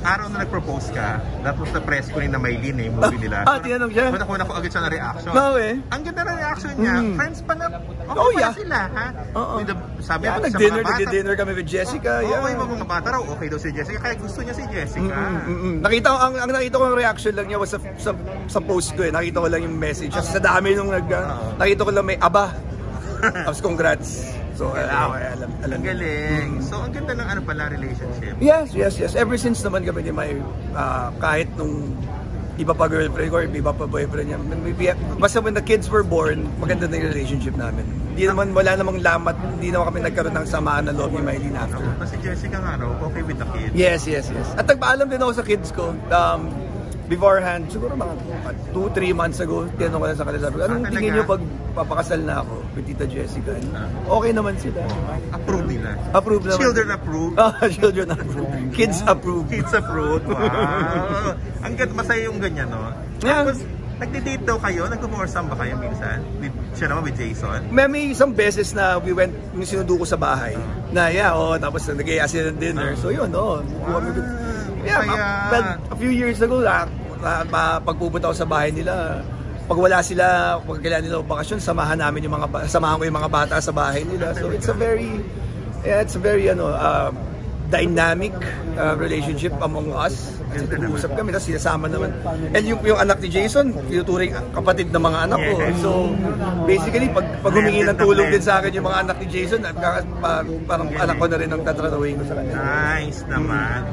araw na nag-propose ka, that was the press ko rin na Maylin eh, movie nila. Tinanong siya? Kuna ko agad siya na reaction. No eh. Ang ganda na reaction niya, friends pa na, pala sila ha? Sabi ako sa mga bata. Nag-dinner kami with Jessica. Oo, yung mga bata raw, okay daw si Jessica, kaya gusto niya si Jessica. Ang nakita ko yung reaction lang niya was sa post ko eh. Nakita ko lang yung message. Sa dami nung nakita ko lang may aba. Tapos congrats. So, alam. Ang galing. So, ang ganda ng ano pala relationship. Yes. Ever since naman kami ni may kahit nung iba pa girlfriend ko or iba pa boyfriend niya. Basta when the kids were born, maganda na yung relationship namin. Wala namang lamat, hindi naman kami nagkaroon ng samaan na loob ni Maylin after. Kasi Jessica nga raw, okay with the kids. Yes. At nagpaalam din ako sa kids ko. Beforehand, siguro mga 2-3 months ago, tinanong ko na sa kanila, sabi ko, anong tingin nyo pag papakasal na ako with Tita Jessica? Okay naman sila. Approve nila. Approve naman. Children approve. Children approve. Kids approve. Kids approve. Wow. Ang masaya yung ganyan, no? Tapos, nagdi-date daw kayo? Nag-foursome ba kayo minsan? Siya naman with Jason? May isang beses na we went, yung sinundo ko sa bahay, na tapos nag-iaya sila ng dinner. So yun, a few years ago, pagpupunta ako sa bahay nila, pag wala sila, pag kailangan nila bakasyon, samahan ko yung mga bata sa bahay nila. So it's a very dynamic relationship among us. Kasi nag-uusap kami, tapos sinasama naman. And yung anak ni Jason, tinuturing kapatid ng mga anak ko. So basically, pag humingi ng tulong din sa akin yung mga anak ni Jason, parang anak ko na rin ang tatranuhin ko sa kanya. Nice naman.